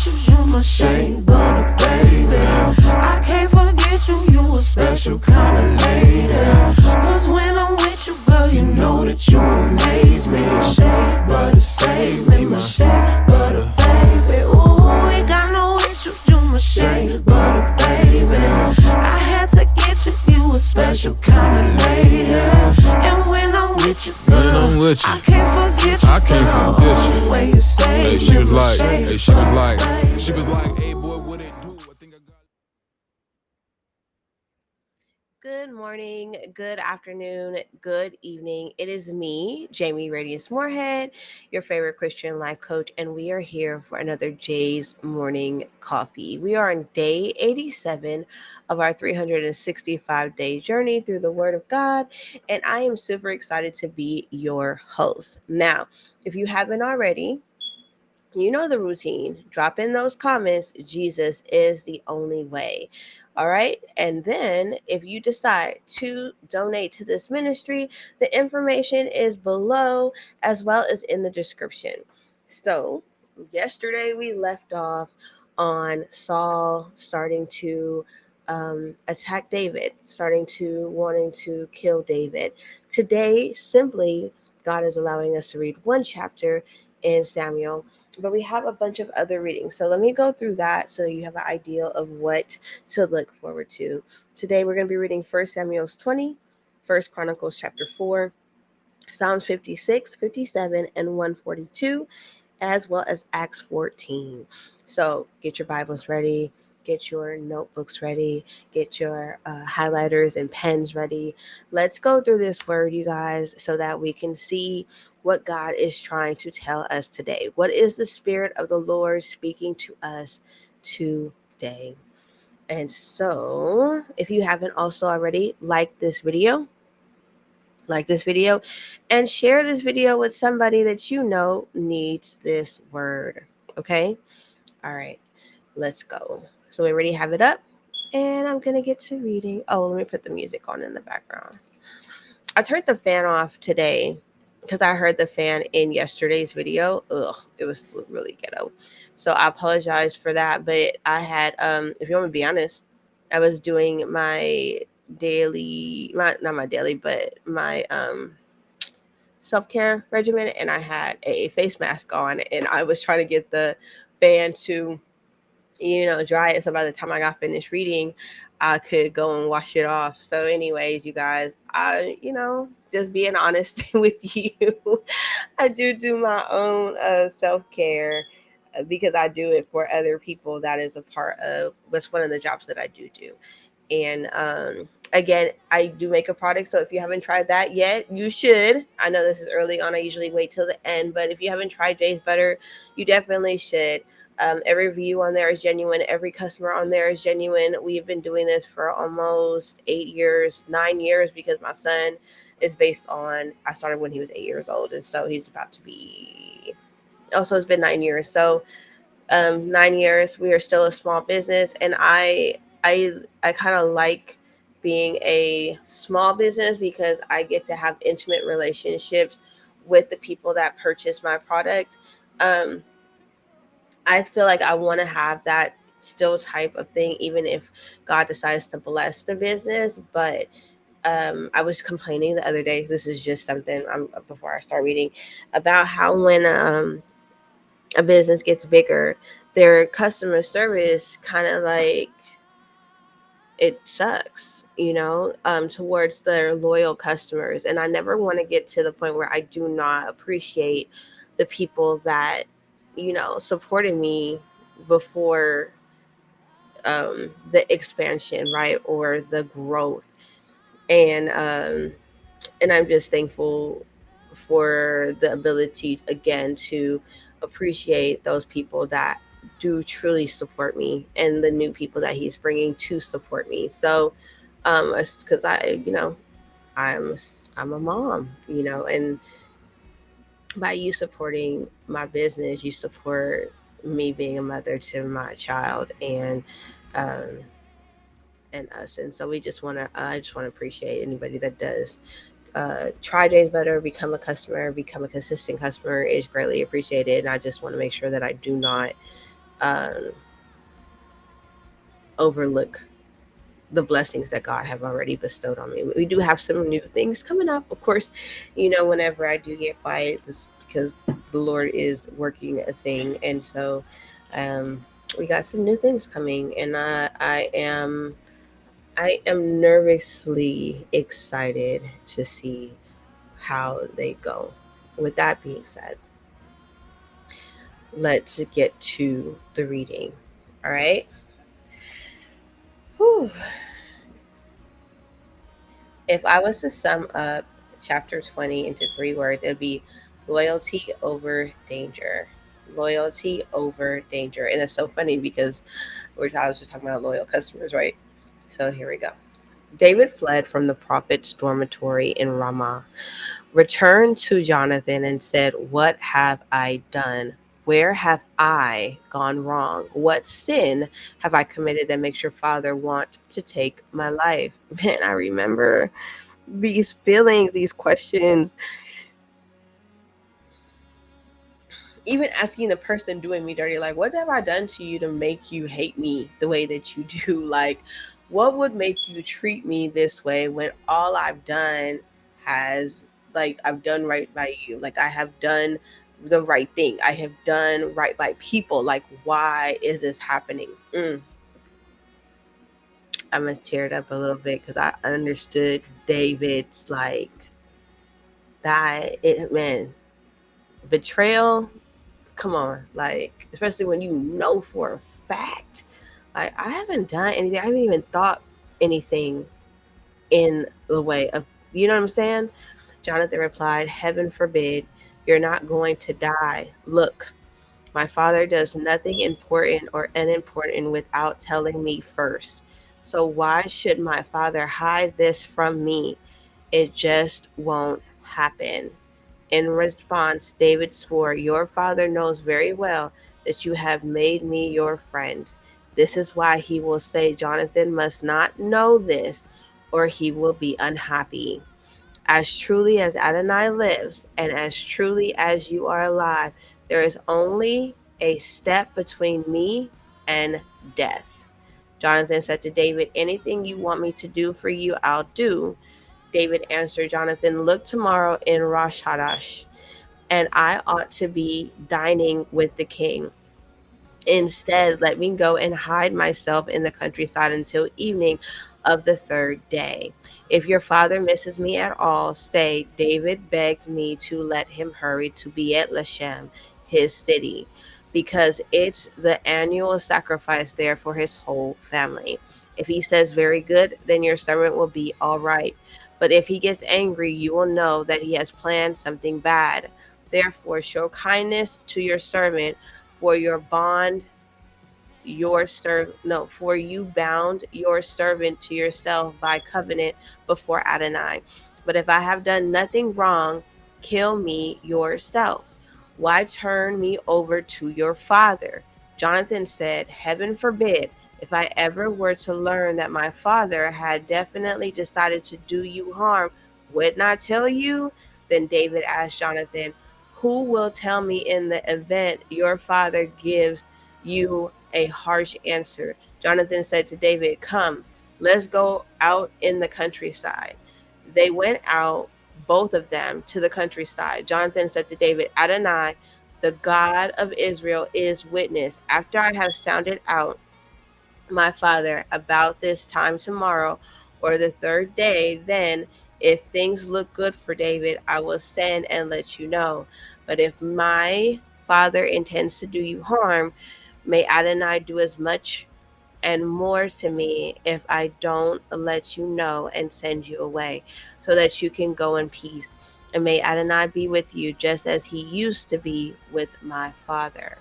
issues, you my shea butter, baby. I can't forget you, you a special kind of lady. Cause when I'm with you, girl, you know that you amaze me. Shea butter, save me, my shea butter, baby. Ooh, ain't got no issues, you my shea butter, baby. I had to get you, you a special kind of lady. And when I'm with you, girl, I can't forget you. I can't forget you. Way you say Hey, she was like, hey boy, what it do? I think I got. Good morning, good afternoon, good evening. It is me, Jamie Radiance Moorehread, your favorite Christian life coach, and we are here for another Jay's Morning Coffee. We are on day 87 of our 365-day journey through the Word of God, and I am super excited to be your host. Now, if you haven't already, you know the routine. Drop in those comments. Jesus is the only way. All right. And then if you decide to donate to this ministry, the information is below as well as in the description. So yesterday we left off on Saul starting to attack David, starting to wanting to kill David. Today, simply, God is allowing us to read one chapter in Samuel, but we have a bunch of other readings. So let me go through that so you have an idea of what to look forward to. Today we're going to be reading 1 Samuel 20, 1 Chronicles chapter 4, Psalms 56, 57, and 142, as well as Acts 14. So get your Bibles ready. Get your notebooks ready. Get your highlighters and pens ready. Let's go through this word, you guys, so that we can see what God is trying to tell us today. What is the Spirit of the Lord speaking to us today? And so, if you haven't also already, like this video and share this video with somebody that you know needs this word. Okay? All right, let's go. So we already have it up, and I'm gonna get to reading. Oh, let me put the music on in the background. I turned the fan off today because I heard the fan in yesterday's video. Ugh, it was really ghetto. So I apologize for that. But I had, if you want me to be honest, I was doing my daily, not my daily, but my self-care regimen, and I had a face mask on, and I was trying to get the fan to dry it, so by the time I got finished reading, I could go and wash it off. So anyways, you guys, I just being honest with you, I do my own self-care because I do it for other people. That is a part of what's one of the jobs that I do. And again, I do make a product, so if you haven't tried that yet, you should. I know this is early on. I usually wait till the end, but if you haven't tried Jay's Butter, you definitely should. Every review on there is genuine. Every customer on there is genuine. We've been doing this for almost 9 years, because my son is based on, I started when he was 8 years old, and so he's about to be, also it's been 9 years. So 9 years, we are still a small business, and I kind of like being a small business because I get to have intimate relationships with the people that purchase my product. I feel like I want to have that still type of thing, even if God decides to bless the business. But I was complaining the other day, this is just something before I start reading, about how when a business gets bigger, their customer service kind of like, it sucks, towards their loyal customers. And I never want to get to the point where I do not appreciate the people that, supported me before the expansion, right? Or the growth. And I'm just thankful for the ability again to appreciate those people that do truly support me, and the new people that he's bringing to support me. So because I'm I'm a mom, and by you supporting my business, you support me being a mother to my child, um and us. And so I just want to appreciate anybody that does try Jay's Better, become a customer, become a consistent customer, is greatly appreciated. And I just want to make sure that I do not um, overlook the blessings that God have already bestowed on me. We do have some new things coming up. Of course, whenever I do get quiet, this because the Lord is working a thing, and so um, we got some new things coming, and I am nervously excited to see how they go. With that being said, let's get to the reading. All right. Whew. If I was to sum up chapter 20 into 3 words, it would be loyalty over danger. Loyalty over danger. And that's so funny because I was just talking about loyal customers, right? So here we go. David fled from the prophet's dormitory in Ramah, returned to Jonathan and said, "What have I done? Where have I gone wrong? What sin have I committed that makes your father want to take my life?" Man, I remember these feelings, these questions, even asking the person doing me dirty, like, what have I done to you to make you hate me the way that you do? Like, what would make you treat me this way when all I've done has, like, I've done right by you? Like, I have done the right thing. I have done right by people. Like, why is this happening? I must tear it up a little bit because I understood David's, like, man, betrayal. Come on, like, especially when you know for a fact, like, I haven't done anything. I haven't even thought anything in the way of, you know what I'm saying? Jonathan replied, "Heaven forbid, you're not going to die. Look, my father does nothing important or unimportant without telling me first. So why should my father hide this from me? It just won't happen." In response, David swore, "Your father knows very well that you have made me your friend. This is why he will say, 'Jonathan must not know this, or he will be unhappy.' As truly as Adonai lives, and as truly as you are alive, there is only a step between me and death." Jonathan said to David, "Anything you want me to do for you, I'll do." David answered Jonathan, "Look tomorrow in Rosh Hashanah, and I ought to be dining with the king. Instead, let me go and hide myself in the countryside until evening of the third day. If your father misses me at all, say, 'David begged me to let him hurry to be at Lashem, his city, because it's the annual sacrifice there for his whole family.' If he says, 'Very good,' then your servant will be all right. But if he gets angry, you will know that he has planned something bad. Therefore, show kindness to your servant, for your bond for you bound your servant to yourself by covenant before Adonai. But if I have done nothing wrong, kill me yourself. Why turn me over to your father?" Jonathan said, "Heaven forbid. If I ever were to learn that my father had definitely decided to do you harm, would not tell you?" Then David asked Jonathan, "Who will tell me in the event your father gives you a harsh answer?" Jonathan said to David, "Come, let's go out in the countryside." They went out, both of them, to the countryside. Jonathan said to David, "Adonai, the God of Israel, is witness. After I have sounded out my father about this time tomorrow or the third day, then if things look good for David, I will send and let you know. But if my father intends to do you harm, may Adonai do as much and more to me if I don't let you know and send you away, so that you can go in peace. And may Adonai be with you just as he used to be with my father.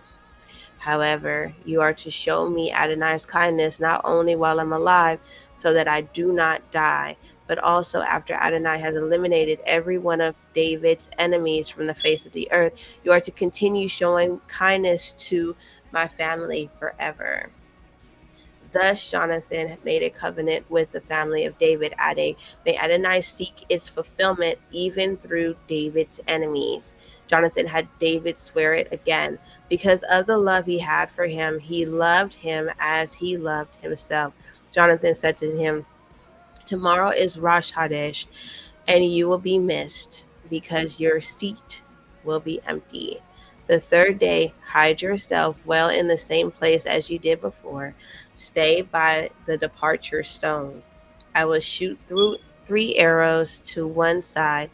However, you are to show me Adonai's kindness not only while I'm alive, so that I do not die, but also after Adonai has eliminated every one of David's enemies from the face of the earth. You are to continue showing kindness to my family forever." Thus Jonathan made a covenant with the family of David, adding, "May Adonai seek its fulfillment even through David's enemies." Jonathan had David swear it again. Because of the love he had for him, he loved him as he loved himself. Jonathan said to him, "Tomorrow is Rosh Hashanah, and you will be missed because your seat will be empty. The third day, hide yourself well in the same place as you did before. Stay by the departure stone. I will shoot through 3 arrows to one side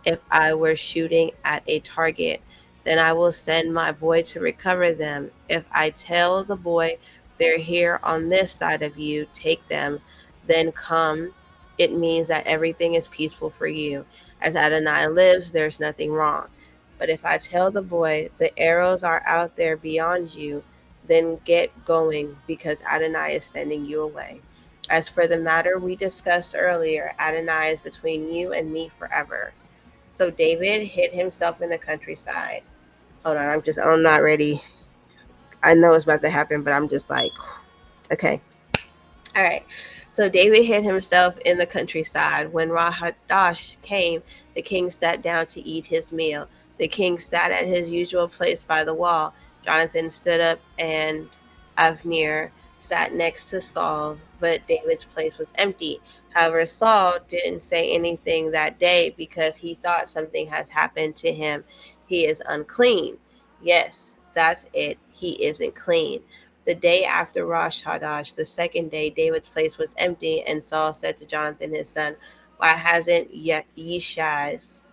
if I were shooting at a target. Then I will send my boy to recover them. If I tell the boy, they're here on this side of you, take them, then come. It means that everything is peaceful for you. As Adonai lives, there's nothing wrong. But if I tell the boy, the arrows are out there beyond you, then get going because Adonai is sending you away. As for the matter we discussed earlier, Adonai is between you and me forever." So David hid himself in the countryside. Hold on, I'm not ready. I know it's about to happen, but I'm just like, okay. All right. So David hid himself in the countryside. When Rahadash came, the king sat down to eat his meal. The king sat at his usual place by the wall. Jonathan stood up, and Avner sat next to Saul, but David's place was empty. However, Saul didn't say anything that day because he thought something has happened to him. He is unclean. Yes, that's it. He isn't clean. The day after Rosh Hashanah, the second day, David's place was empty, and Saul said to Jonathan his son, "Why hasn't Yishai's,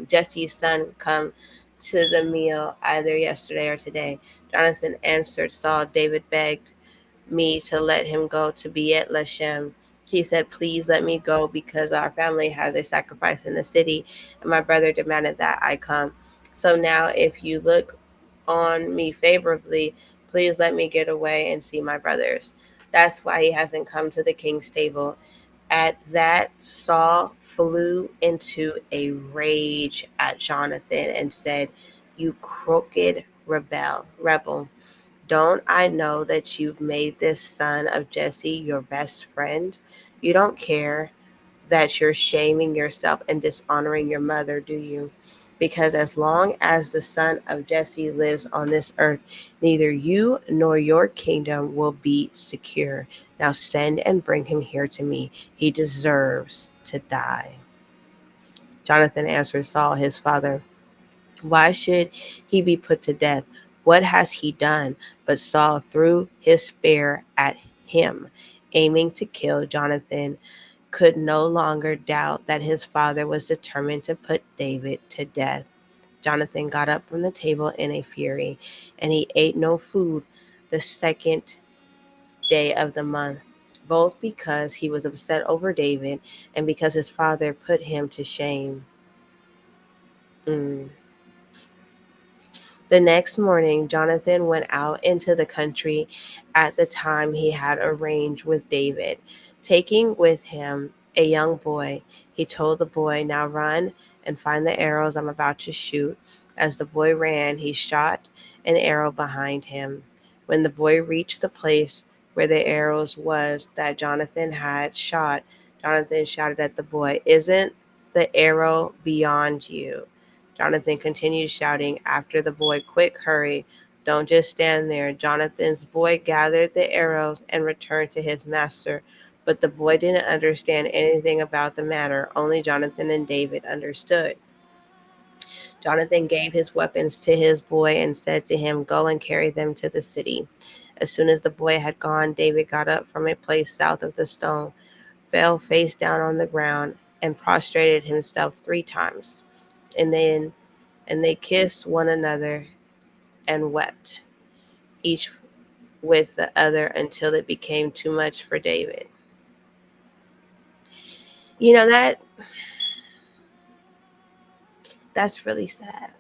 Jesse's son, come to the meal either yesterday or today?" Jonathan answered Saul, "David begged me to let him go to Beit Lashem. He said, 'Please let me go because our family has a sacrifice in the city, and my brother demanded that I come. So now, if you look on me favorably, please let me get away and see my brothers.' That's why he hasn't come to the king's table." At that, Saul flew into a rage at Jonathan and said, "You crooked rebel. Don't I know that you've made this son of Jesse your best friend? You don't care that you're shaming yourself and dishonoring your mother, do you? Because as long as the son of Jesse lives on this earth, neither you nor your kingdom will be secure. Now send and bring him here to me. He deserves to die." Jonathan answered Saul, his father, "Why should he be put to death? What has he done?" But Saul threw his spear at him, aiming to kill Jonathan. Could no longer doubt that his father was determined to put David to death. Jonathan got up from the table in a fury, and he ate no food the second day of the month, both because he was upset over David and because his father put him to shame. Mm. The next morning, Jonathan went out into the country at the time he had arranged with David, taking with him a young boy. He told the boy, "Now run and find the arrows I'm about to shoot." As the boy ran, he shot an arrow behind him. When the boy reached the place where the arrows was that Jonathan had shot, Jonathan shouted at the boy, "Isn't the arrow beyond you?" Jonathan continued shouting after the boy, "Quick, hurry. Don't just stand there." Jonathan's boy gathered the arrows and returned to his master. But the boy didn't understand anything about the matter. Only Jonathan and David understood. Jonathan gave his weapons to his boy and said to him, "Go and carry them to the city." As soon as the boy had gone, David got up from a place south of the stone, fell face down on the ground, and prostrated himself 3 times. And then they kissed one another and wept, each with the other, until it became too much for David. You know that's really sad.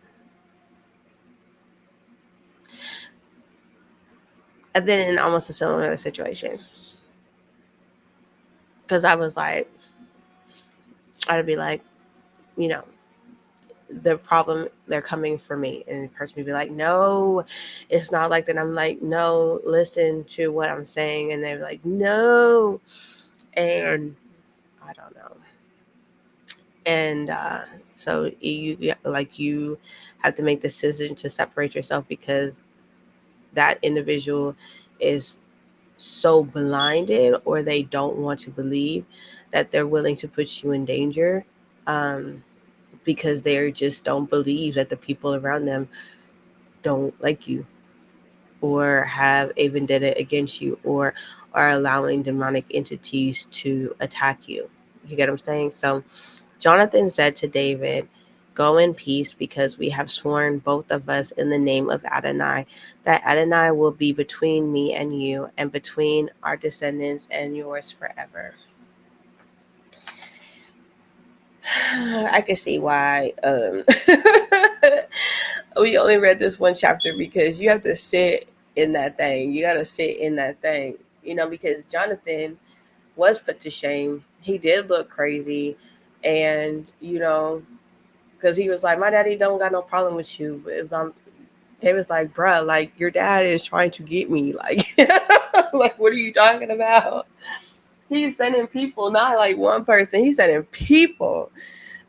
I've been in almost a similar situation because I was like, I'd be like, you know, the problem, they're coming for me. And the person would be like, no, it's not like that. I'm like, no, listen to what I'm saying. And they're like, no. And I don't know. And so you have to make the decision to separate yourself, because that individual is so blinded, or they don't want to believe, that they're willing to put you in danger, because they just don't believe that the people around them don't like you, or have a vendetta against you, or are allowing demonic entities to attack you. You get what I'm saying? So Jonathan said to David, "Go in peace, because we have sworn, both of us, in the name of Adonai, that Adonai will be between me and you, and between our descendants and yours forever." I can see why we only read this one chapter, because you have to sit in that thing. You got to sit in that thing, because Jonathan was put to shame. He did look crazy. And, because he was like, my daddy don't got no problem with you. But if they was like, bruh, like, your dad is trying to get me. Like, like, what are you talking about? He's sending people, not like one person. He's sending people,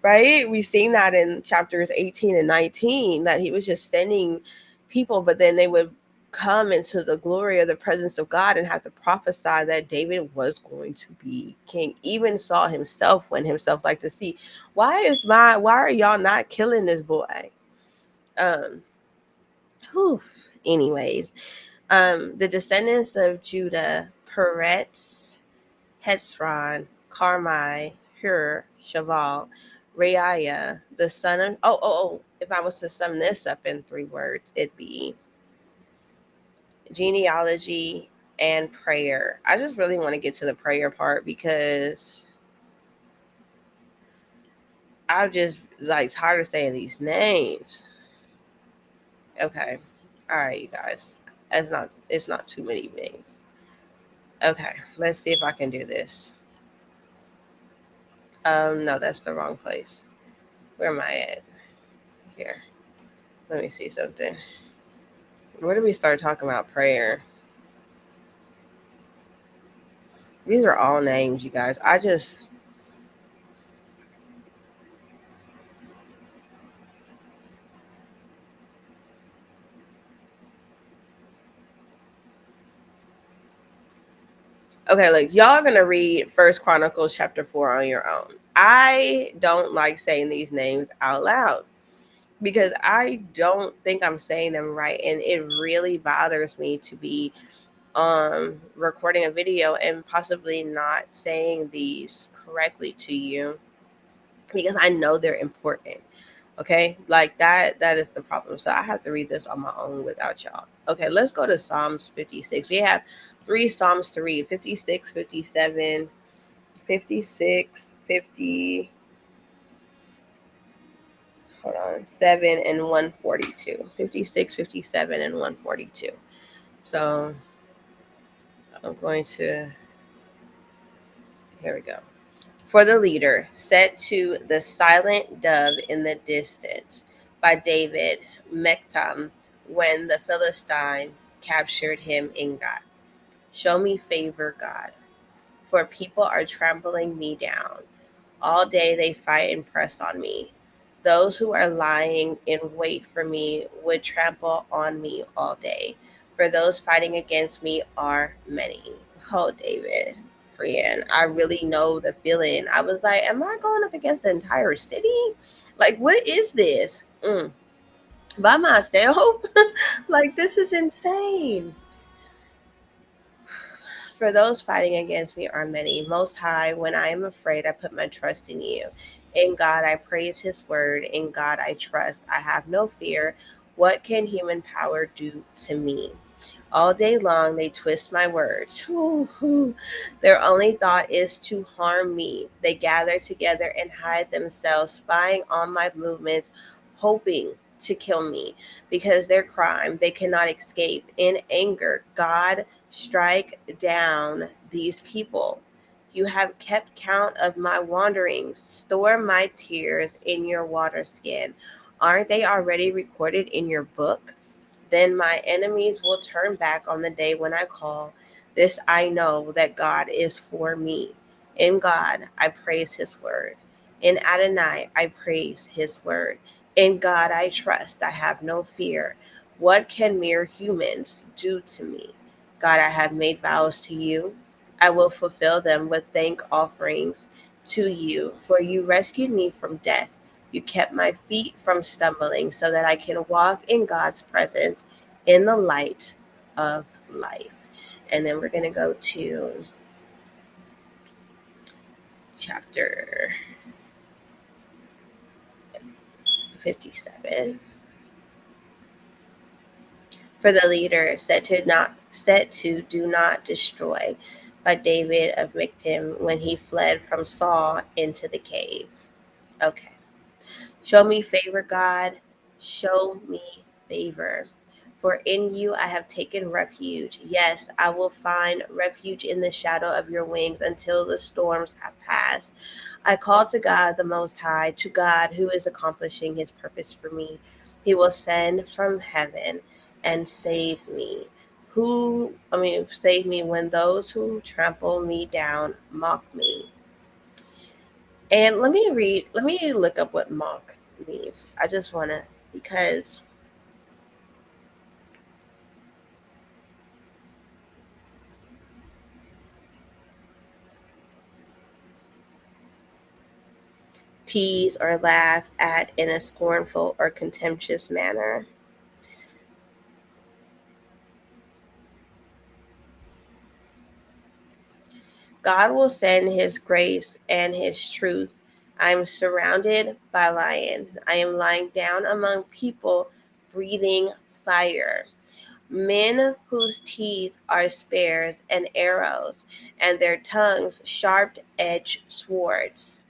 right? We've seen that in chapters 18 and 19, that he was just sending people, but then they would come into the glory of the presence of God and have to prophesy that David was going to be king. Even Saul himself went himself like to see, why are y'all not killing this boy? Um, whew. Anyways, the descendants of Judah, Peretz, Hezron, Carmi, Hur, Shaval, Reiah, the son of if I was to sum this up in 3 words, it'd be genealogy and prayer. I just really want to get to the prayer part, because I'm just like tired of saying these names. Okay. All right, you guys. It's not too many names. Okay, let's see if I can do this. No, that's the wrong place. Where am I at? Here. Let me see something. Where did we start talking about prayer? These are all names, you guys. Okay, like, y'all are gonna read First Chronicles chapter 4 on your own. I don't like saying these names out loud, because I don't think I'm saying them right, and it really bothers me to be recording a video and possibly not saying these correctly to you, because I know they're important. Okay, like that is the problem. So I have to read this on my own without y'all. Okay, let's go to Psalms 56. We have 3 Psalms to read: 56, 57, 56, 50. Hold on, 7 and 142. 56, 57, and 142. So I'm going to, here we go. For the leader, set to the silent dove in the distance, by David Mechtam, when the Philistine captured him in God. Show me favor, God, for people are trampling me down. All day they fight and press on me. Those who are lying in wait for me would trample on me all day, for those fighting against me are many. Oh, David, friend, I really know the feeling. I was like, am I going up against the entire city? Like, what is this? By myself? Like, this is insane. For those fighting against me are many. Most High, when I am afraid, I put my trust in you. In God I praise his word. In God I trust. I have no fear. What can human power do to me? All day long they twist my words. Their only thought is to harm me. They gather together and hide themselves, spying on my movements, hoping to kill me. Because their crime they cannot escape. In anger, God, strike down these people. You have kept count of my wanderings. Store my tears in your water skin. Aren't they already recorded in your book? Then my enemies will turn back on the day when I call. This I know, that God is for me. In God, I praise his word. In Adonai, I praise his word. In God, I trust. I have no fear. What can mere humans do to me? God, I have made vows to you. I will fulfill them with thank offerings to you, for you rescued me from death. You kept my feet from stumbling so that I can walk in God's presence in the light of life. And then we're going to go to chapter 57. For the leader set to do not destroy, by David of Michtam when he fled from Saul into the cave. Okay. Show me favor, God. Show me favor. For in you I have taken refuge. Yes, I will find refuge in the shadow of your wings until the storms have passed. I call to God the Most High, to God who is accomplishing his purpose for me. He will send from heaven and save me. Save me when those who trample me down mock me. And let me look up what mock means. I just want to, because tease or laugh at in a scornful or contemptuous manner. God will send his grace and his truth. I am surrounded by lions. I am lying down among people breathing fire. Men whose teeth are spears and arrows, and their tongues sharp edged swords.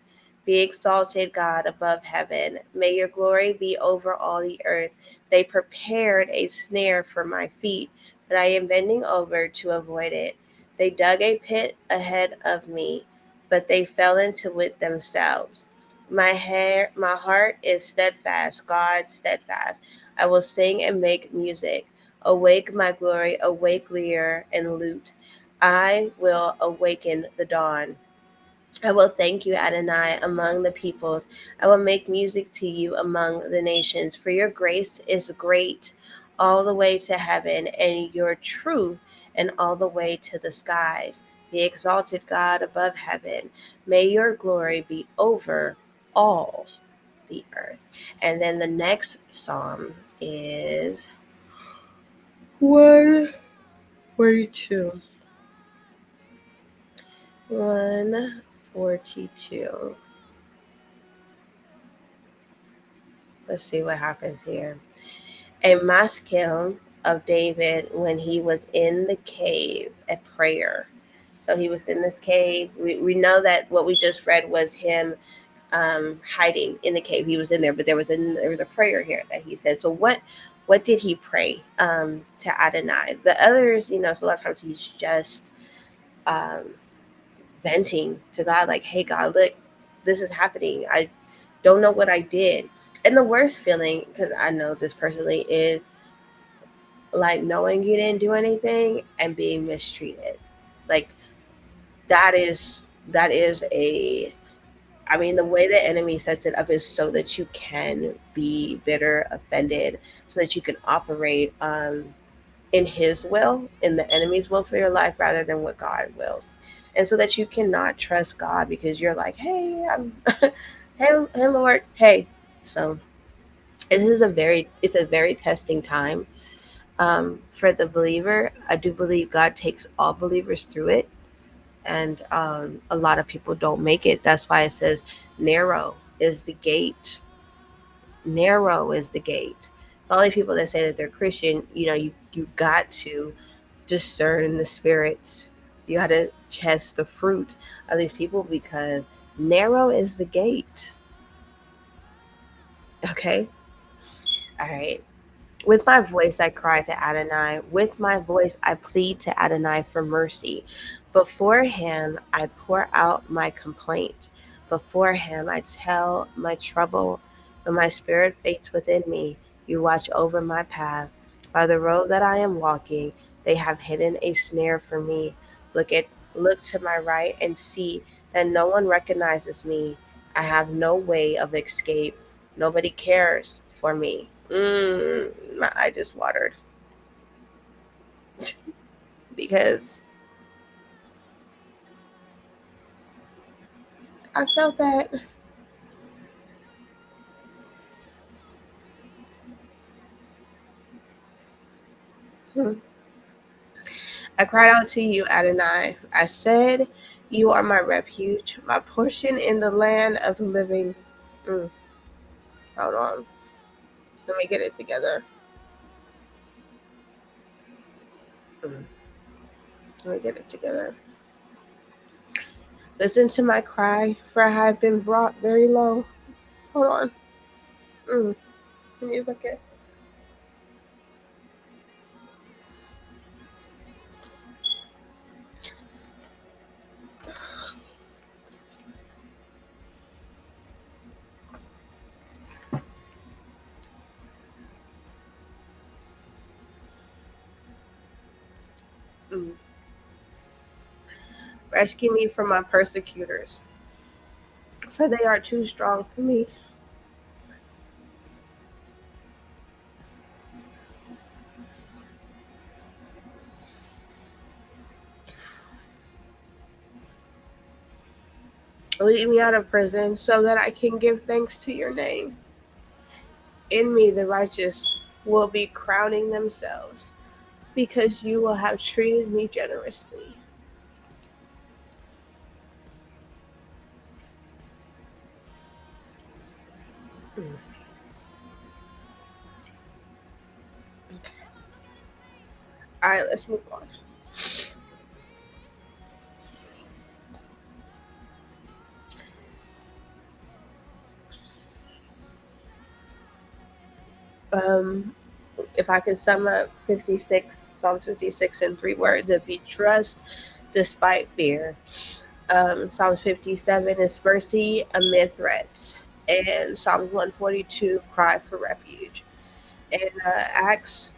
Be exalted, God, above heaven. May your glory be over all the earth. They prepared a snare for my feet, but I am bending over to avoid it. They dug a pit ahead of me, but they fell into it themselves. My heart is steadfast, God steadfast. I will sing and make music. Awake, my glory, awake, lyre and lute. I will awaken the dawn. I will thank you, Adonai, among the peoples. I will make music to you among the nations, for your grace is great all the way to heaven, and your truth and all the way to the skies. Be exalted, God, above heaven. May your glory be over all the earth. And then the next psalm is 142. 142. Let's see what happens here. A maskil of David when he was in the cave, a prayer. So he was in this cave. We know that what we just read was him hiding in the cave. He was in there, but there was a prayer here that he said. So what did he pray to Adonai? The others, so a lot of times he's just um, venting to God, like, hey, God, look, this is happening. I don't know what I did. And the worst feeling, because I know this personally, is like knowing you didn't do anything and being mistreated. Like that is a the way the enemy sets it up is so that you can be bitter, offended, so that you can operate in his will, in the enemy's will for your life, rather than what God wills. And so that you cannot trust God because you're like, hey, I'm hey Lord, hey. So it's a very testing time for the believer. I do believe God takes all believers through it, and a lot of people don't make it. That's why it says narrow is the gate. Narrow is the gate. All the people that say that they're Christian, you got to discern the spirits. You got to test the fruit of these people, because narrow is the gate. Okay. All right. With my voice I cry to Adonai. With my voice I plead to Adonai for mercy. Before him I pour out my complaint. Before him I tell my trouble When my spirit faints within me, you watch over my path. By the road that I am walking, they have hidden a snare for me. Look at look to my right and see that no one recognizes me. I have no way of escape. Nobody cares for me. My eye just watered because I felt that. Hmm. I cried out to you, Adonai. I said, "You are my refuge, my portion in the land of the living." Mm, hold on. Let me get it together. Mm, let me get it together. Listen to my cry, for I have been brought very low. Hold on. Mm, give me a second. Mm. Rescue me from my persecutors, for they are too strong for me. Lead me out of prison so that I can give thanks to your name. In me, the righteous will be crowning themselves, because you will have treated me generously. Mm. All right, let's move on. Um, if I can sum up 56, Psalm 56 in 3 words, it'd be trust despite fear. Psalm 57 is mercy amid threats. And Psalm 142, cry for refuge. And Acts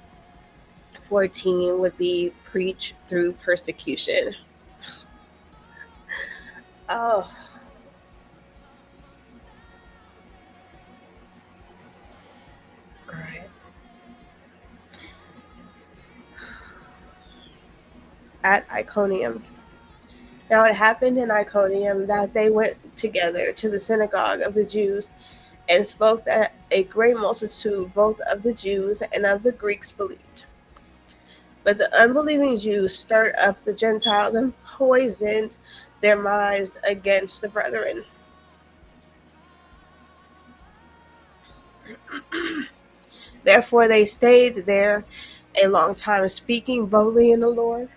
14 would be preach through persecution. Oh, all right. At Iconium. Now it happened in Iconium that they went together to the synagogue of the Jews and spoke that a great multitude, both of the Jews and of the Greeks, believed. But the unbelieving Jews stirred up the Gentiles and poisoned their minds against the brethren. Therefore, they stayed there a long time, speaking boldly in the Lord,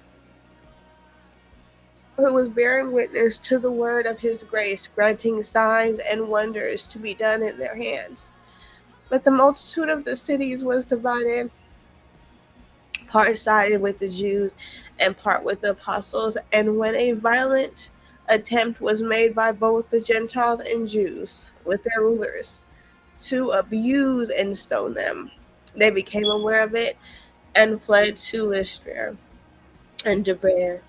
who was bearing witness to the word of his grace, granting signs and wonders to be done in their hands. But the multitude of the cities was divided. Part sided with the Jews and part with the apostles. And when a violent attempt was made by both the Gentiles and Jews with their rulers to abuse and stone them, they became aware of it and fled to Lystra and Derbe,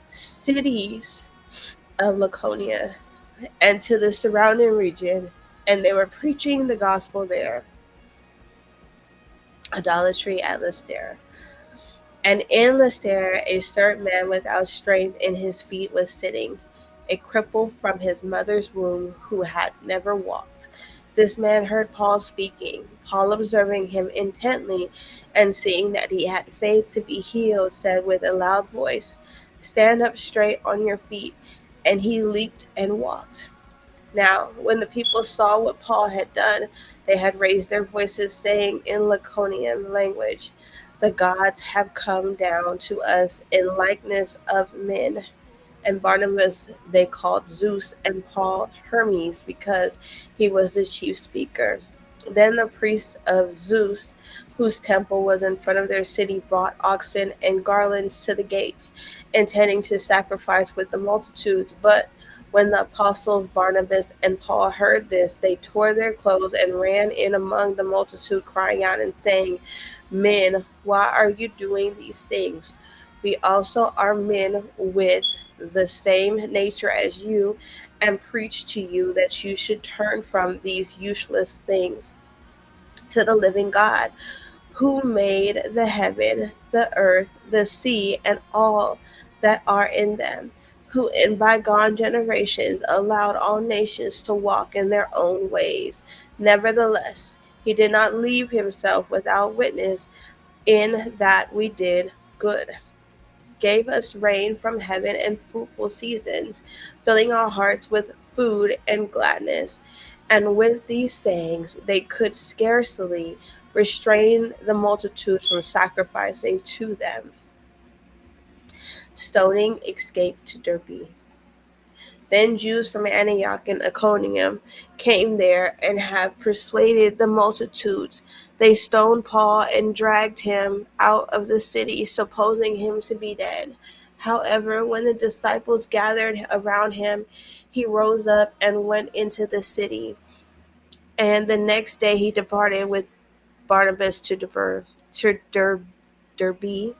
cities of Laconia, and to the surrounding region. And they were preaching the gospel there. Idolatry at Lystra. And in Lystra, a certain man without strength in his feet was sitting, a cripple from his mother's womb who had never walked. This man heard Paul speaking. Paul, observing him intently and seeing that he had faith to be healed, said with a loud voice, "Stand up straight on your feet." And he leaped and walked. Now, when the people saw what Paul had done, they had raised their voices, saying in Laconian language, "The gods have come down to us in likeness of men." And Barnabas they called Zeus, and Paul Hermes, because he was the chief speaker. Then the priests of Zeus, whose temple was in front of their city, brought oxen and garlands to the gates, intending to sacrifice with the multitudes. But When the apostles Barnabas and Paul heard this, they tore their clothes and ran in among the multitude, crying out and saying, "Men, why are you doing these things? We also are men with the same nature as you, and preach to you that you should turn from these useless things to the living God, who made the heaven, the earth, the sea, and all that are in them, who in bygone generations allowed all nations to walk in their own ways. Nevertheless, he did not leave himself without witness, in that we did good. Gave us rain from heaven and fruitful seasons, filling our hearts with food and gladness." And with these sayings, they could scarcely restrain the multitude from sacrificing to them. Stoning escaped to Derbe. Then Jews from Antioch and Iconium came there and had persuaded the multitudes. They stoned Paul and dragged him out of the city, supposing him to be dead. However, when the disciples gathered around him, he rose up and went into the city. And the next day he departed with Barnabas to Derbe,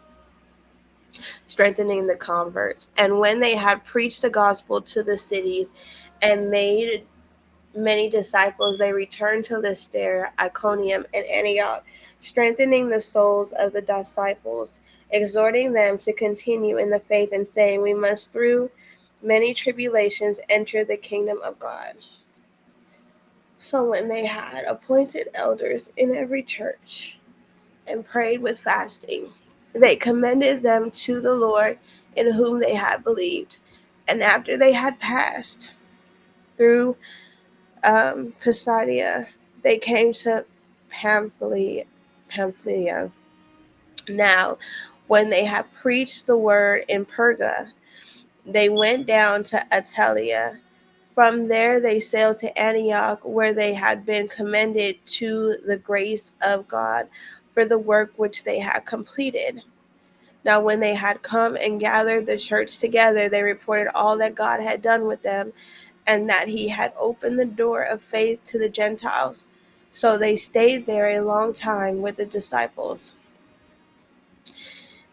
strengthening the converts. And when they had preached the gospel to the cities and made many disciples, they returned to Lystra, Iconium, and Antioch, strengthening the souls of the disciples, exhorting them to continue in the faith, and saying, "We must through many tribulations enter the kingdom of God." So when they had appointed elders in every church and prayed with fasting, they commended them to the Lord in whom they had believed. And after they had passed through Pisidia, they came to Pamphylia. Now, when they had preached the word in Perga, they went down to Attalia. From there they sailed to Antioch, where they had been commended to the grace of God for the work which they had completed. Now when they had come and gathered the church together, they reported all that God had done with them, and that he had opened the door of faith to the Gentiles. So they stayed there a long time with the disciples.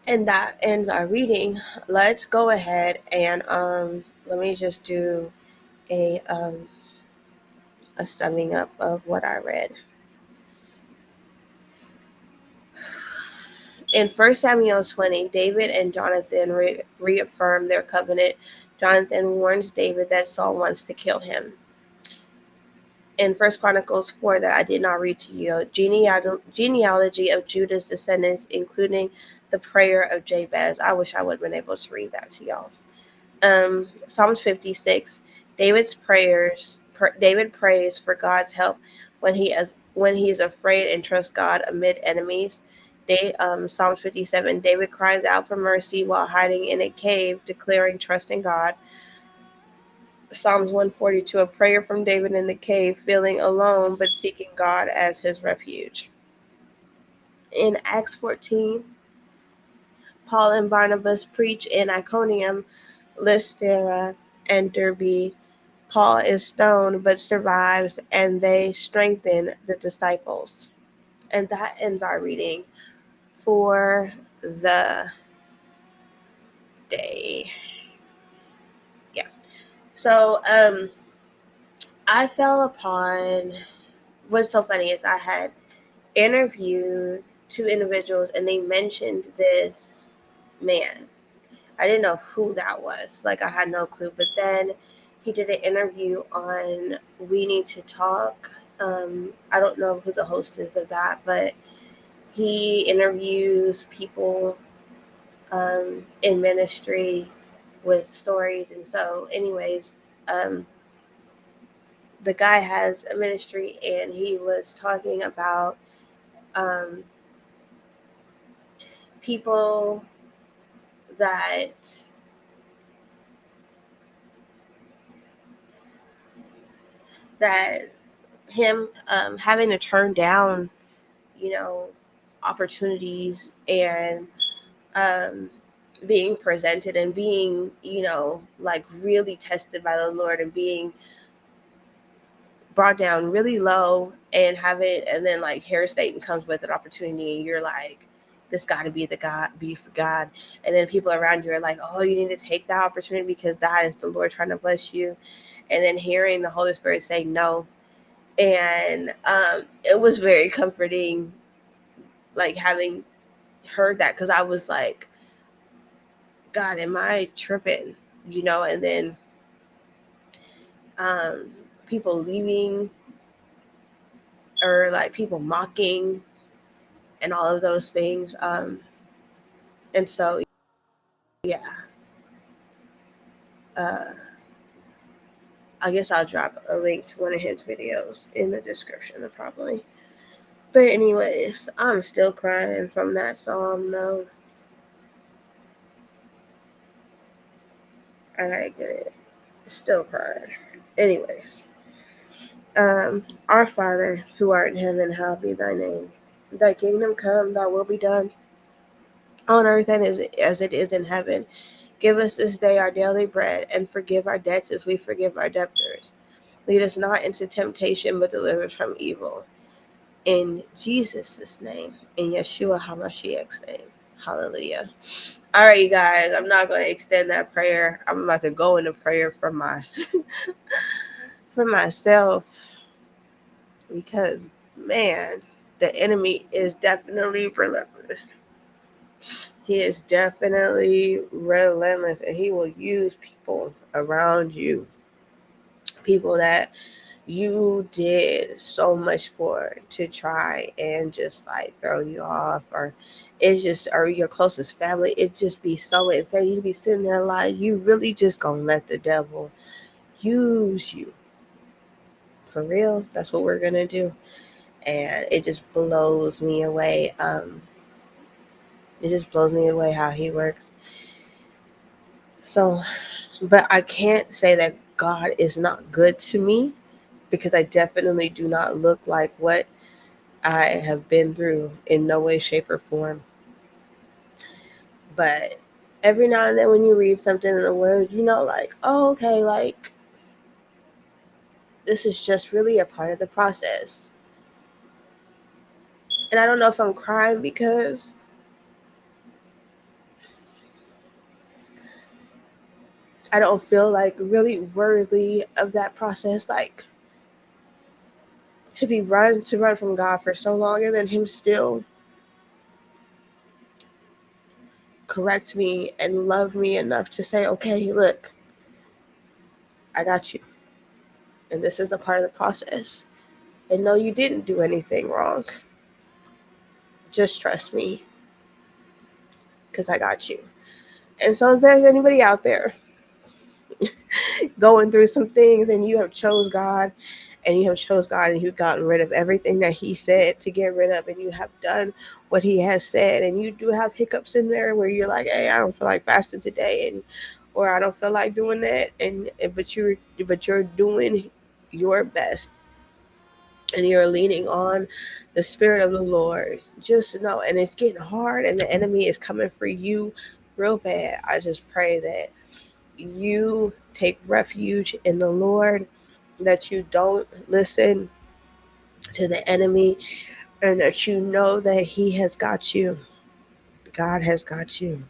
And that ends our reading. Let's go ahead and let me just do a summing up of what I read. In 1 Samuel 20, David and Jonathan reaffirm their covenant. Jonathan warns David that Saul wants to kill him. In 1 Chronicles 4, that I did not read to you, genealogy of Judah's descendants, including the prayer of Jabez. I wish I would have been able to read that to y'all. Psalms 56, David prays for God's help when he is afraid and trusts God amid enemies. Psalms 57, David cries out for mercy while hiding in a cave, declaring trust in God. Psalms 142, a prayer from David in the cave, feeling alone but seeking God as his refuge. In Acts 14, Paul and Barnabas preach in Iconium, Lystra, and Derbe. Paul is stoned but survives, and they strengthen the disciples. And that ends our reading for the day. Yeah. So I fell upon, what's so funny is I had interviewed two individuals and they mentioned this man. I didn't know who that was. Like, I had no clue. But then he did an interview on We Need to Talk. I don't know who the host is of that, but he interviews people in ministry with stories. And so, anyways, the guy has a ministry, and he was talking about people that him having to turn down, you know, opportunities and being presented and being, like really tested by the Lord and being brought down really low and have it, and then like here Satan comes with an opportunity and you're like, this got to be for God, and then people around you are like, oh, you need to take that opportunity because that is the Lord trying to bless you, and then hearing the Holy Spirit say no. And it was very comforting, like having heard that, because I was like, God, am I tripping? And then people leaving, or like people mocking and all of those things. And so, yeah, I guess I'll drop a link to one of his videos in the description, probably. But anyways, I'm still crying from that psalm, though. I gotta get it. Still crying. Anyways, our Father, who art in heaven, hallowed be thy name. Thy kingdom come, thy will be done, on earth and as it is in heaven. Give us this day our daily bread, and forgive our debts as we forgive our debtors. Lead us not into temptation, but deliver us from evil. In Jesus' name, in Yeshua HaMashiach's name. Hallelujah. All right, you guys, I'm not going to extend that prayer. I'm about to go into prayer for myself, because, man, the enemy is definitely relentless. He is definitely relentless, and he will use people around you, people that you did so much for, to try and just like throw you off, or your closest family. It just be so insane. You be sitting there like, you really just gonna let the devil use you for real? That's what we're gonna do. And it just blows me away. It just blows me away how he works. So, but I can't say that God is not good to me, because I definitely do not look like what I have been through in no way, shape, or form. But every now and then when you read something in the Word, like, oh, okay, like, this is just really a part of the process. And I don't know if I'm crying because I don't feel like really worthy of that process, like to run from God for so long, and then him still correct me and love me enough to say, okay, look, I got you. And this is a part of the process. And no, you didn't do anything wrong. Just trust me, because I got you. And so if there's anybody out there going through some things, and you have chose God, and you've gotten rid of everything that he said to get rid of, and you have done what he has said, and you do have hiccups in there where you're like, hey, I don't feel like fasting today, or I don't feel like doing that, but you're doing your best, and you're leaning on the Spirit of the Lord, just know, and it's getting hard and the enemy is coming for you real bad. I just pray that you take refuge in the Lord, that you don't listen to the enemy, and that you know that he has got you. God has got you.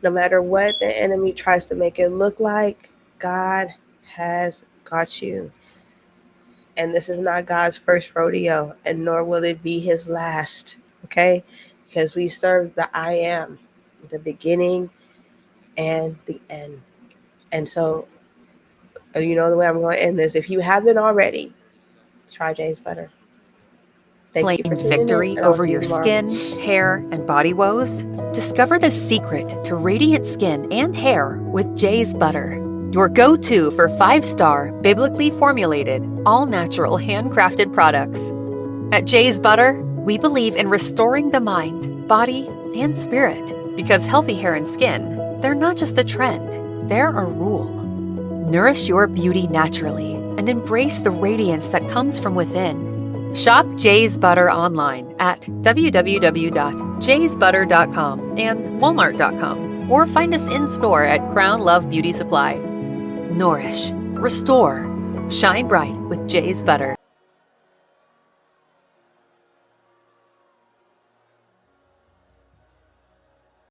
No matter what the enemy tries to make it look like, God has got you. And this is not God's first rodeo, and nor will it be his last, okay? Because we serve the I am, the beginning and the end. And so, the way I'm going to end this, if you haven't already, try Jay's Butter. Thank you for tuning Victory in, and I'll over see you your tomorrow. skin, hair, and body woes? Discover the secret to radiant skin and hair with Jay's Butter, your go-to for 5-star, biblically formulated, all-natural, handcrafted products. At Jay's Butter, we believe in restoring the mind, body, and spirit, because healthy hair and skin, they're not just a trend, they're a rule. Nourish your beauty naturally and embrace the radiance that comes from within. Shop Jay's Butter online at www.jaysbutter.com and walmart.com. or find us in store at Crown Love Beauty Supply. Nourish, restore, shine bright with Jay's Butter.